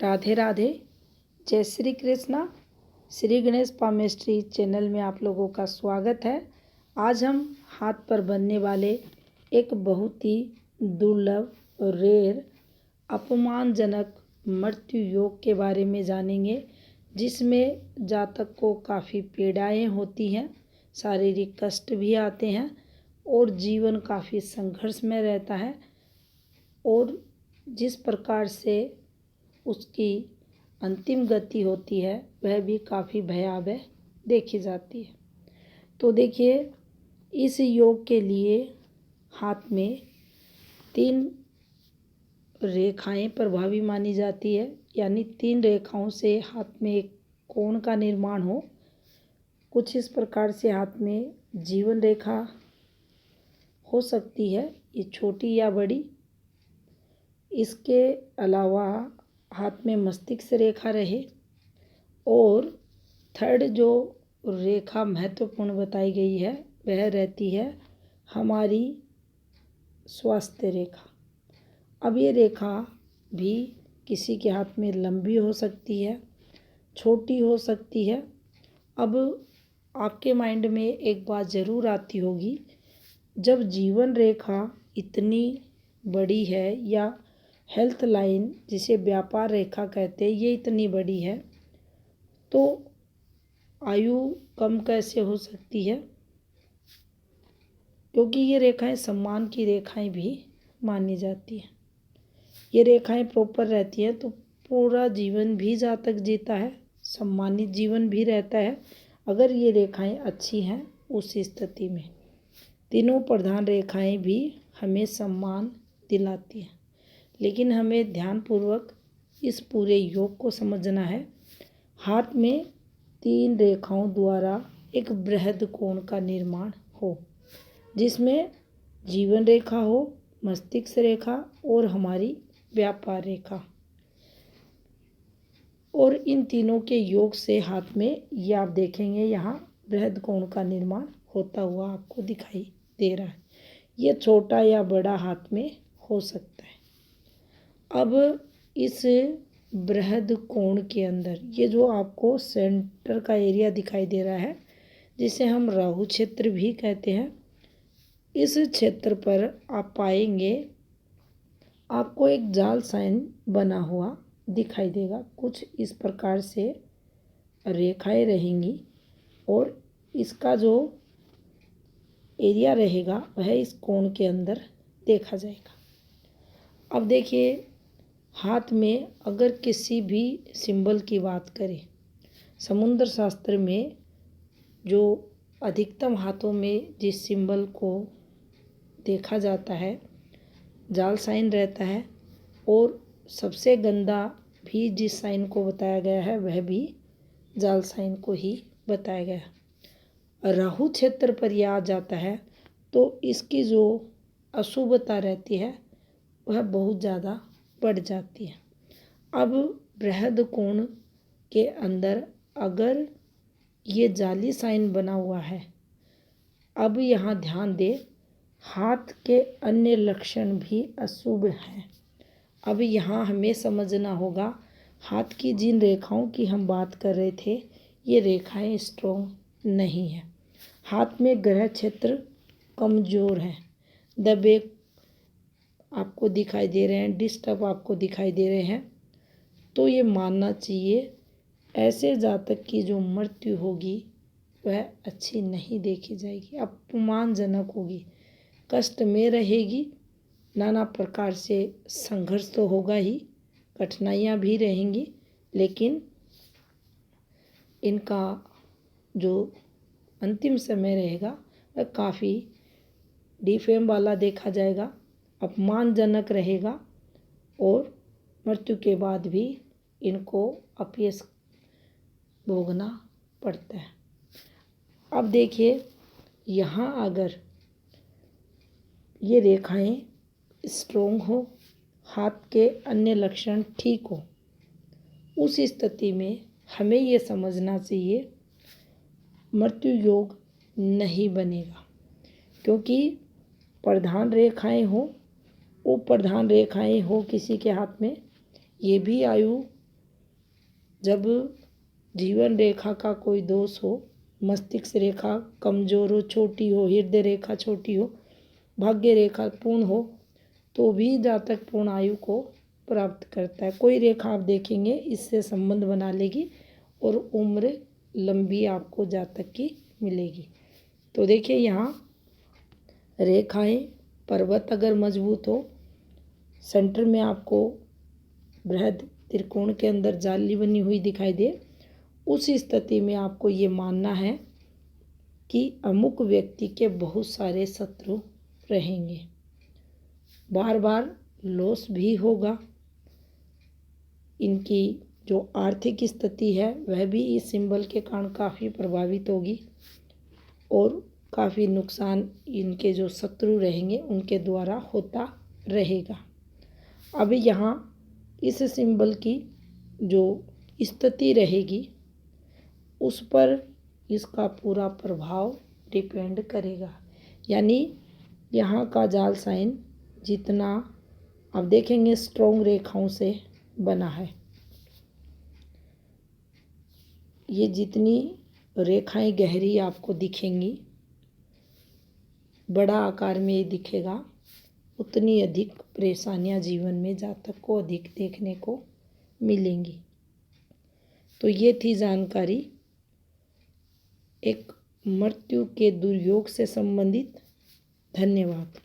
राधे राधे। जय Shri Krishna. Shri Ganesh palmistry channel में आप लोगों का स्वागत है। आज हम हाथ पर बनने वाले एक बहुत ही दुर्लभ और रेयर अपमानजनक मृत्यु योग के बारे में जानेंगे, जिसमें जातक को काफ़ी पीड़ाएं होती हैं, शारीरिक कष्ट भी आते हैं और जीवन काफ़ी संघर्ष में रहता है और जिस प्रकार से उसकी अंतिम गति होती है वह भी काफ़ी भयावह देखी जाती है। तो देखिए, इस योग के लिए हाथ में 3 रेखाएं प्रभावी मानी जाती है, यानी 3 रेखाओं से हाथ में एक कोण का निर्माण हो। कुछ इस प्रकार से हाथ में जीवन रेखा हो सकती है, ये छोटी या बड़ी। इसके अलावा हाथ में मस्तिष्क रेखा रहे और थर्ड जो रेखा महत्वपूर्ण बताई गई है वह रहती है हमारी स्वास्थ्य रेखा। अब ये रेखा भी किसी के हाथ में लंबी हो सकती है, छोटी हो सकती है। अब आपके माइंड में एक बात ज़रूर आती होगी, जब जीवन रेखा इतनी बड़ी है या हेल्थ लाइन जिसे व्यापार रेखा कहते हैं, ये इतनी बड़ी है तो आयु कम कैसे हो सकती है? क्योंकि ये रेखाएं सम्मान की रेखाएं भी मानी जाती हैं। ये रेखाएं प्रॉपर रहती हैं तो पूरा जीवन भी जातक जीता है, सम्मानित जीवन भी रहता है अगर ये रेखाएं अच्छी हैं। उस स्थिति में तीनों प्रधान रेखाएं भी हमें सम्मान दिलाती हैं, लेकिन हमें ध्यानपूर्वक इस पूरे योग को समझना है। हाथ में 3 रेखाओं द्वारा एक बृहद कोण का निर्माण हो, जिसमें जीवन रेखा हो, मस्तिष्क रेखा और हमारी व्यापार रेखा। और इन तीनों के योग से हाथ में ये आप देखेंगे यहाँ बृहद कोण का निर्माण होता हुआ आपको दिखाई दे रहा है। ये छोटा या बड़ा हाथ में हो सकता है। अब इस बृहद कोण के अंदर ये जो आपको सेंटर का एरिया दिखाई दे रहा है, जिसे हम राहु क्षेत्र भी कहते हैं, इस क्षेत्र पर आप पाएंगे आपको एक जाल साइन बना हुआ दिखाई देगा। कुछ इस प्रकार से रेखाएं रहेंगी और इसका जो एरिया रहेगा वह इस कोण के अंदर देखा जाएगा। अब देखिए, हाथ में अगर किसी भी सिंबल की बात करें, समुद्र शास्त्र में जो अधिकतम हाथों में जिस सिंबल को देखा जाता है जाल साइन रहता है, और सबसे गंदा भी जिस साइन को बताया गया है वह भी जाल साइन को ही बताया गया है। राहु क्षेत्र पर यह आ जाता है तो इसकी जो अशुभता रहती है वह बहुत ज़्यादा बढ़ जाती है। अब बृहद कोण के अंदर अगर ये जाली साइन बना हुआ है, अब यहाँ ध्यान दें, हाथ के अन्य लक्षण भी अशुभ हैं। अब यहाँ हमें समझना होगा, हाथ की जिन रेखाओं की हम बात कर रहे थे ये रेखाएं स्ट्रॉन्ग नहीं है। हाथ में ग्रह क्षेत्र कमज़ोर है, दबे आपको दिखाई दे रहे हैं, डिस्टर्ब आपको दिखाई दे रहे हैं, तो ये मानना चाहिए ऐसे जातक की जो मृत्यु होगी वह अच्छी नहीं देखी जाएगी, अपमानजनक होगी, कष्ट में रहेगी। नाना प्रकार से संघर्ष तो होगा ही, कठिनाइयाँ भी रहेंगी, लेकिन इनका जो अंतिम समय रहेगा वह काफ़ी डिफेम वाला देखा जाएगा, अपमानजनक रहेगा और मृत्यु के बाद भी इनको अपयश भोगना पड़ता है। अब देखिए, यहाँ अगर ये रेखाएं स्ट्रोंग हो, हाथ के अन्य लक्षण ठीक हो, उस स्थिति में हमें ये समझना चाहिए मृत्यु योग नहीं बनेगा, क्योंकि प्रधान रेखाएं हो, वो प्रधान रेखाएं हो किसी के हाथ में, ये भी आयु जब जीवन रेखा का कोई दोष हो, मस्तिष्क रेखा कमजोर हो, छोटी हो, हृदय रेखा छोटी हो, भाग्य रेखा पूर्ण हो, तो भी जातक पूर्ण आयु को प्राप्त करता है। कोई रेखा आप देखेंगे इससे संबंध बना लेगी और उम्र लंबी आपको जातक की मिलेगी। तो देखिए यहाँ रेखाएं, पर्वत अगर मजबूत हो, सेंटर में आपको बृहद त्रिकोण के अंदर जाली बनी हुई दिखाई दे, उस स्थिति में आपको ये मानना है कि अमुक व्यक्ति के बहुत सारे शत्रु रहेंगे, बार बार लॉस भी होगा, इनकी जो आर्थिक स्थिति है वह भी इस सिंबल के कारण काफ़ी प्रभावित होगी और काफ़ी नुकसान इनके जो शत्रु रहेंगे उनके द्वारा होता रहेगा। अब यहाँ इस सिंबल की जो स्थिति रहेगी उस पर इसका पूरा प्रभाव डिपेंड करेगा। यानी यहाँ का जाल साइन जितना आप देखेंगे स्ट्रॉन्ग रेखाओं से बना है, ये जितनी रेखाएं गहरी आपको दिखेंगी, बड़ा आकार में ये दिखेगा, उतनी अधिक परेशानियां जीवन में जातक को अधिक देखने को मिलेंगी। तो ये थी जानकारी एक मृत्यु के दुर्योग से संबंधित। धन्यवाद।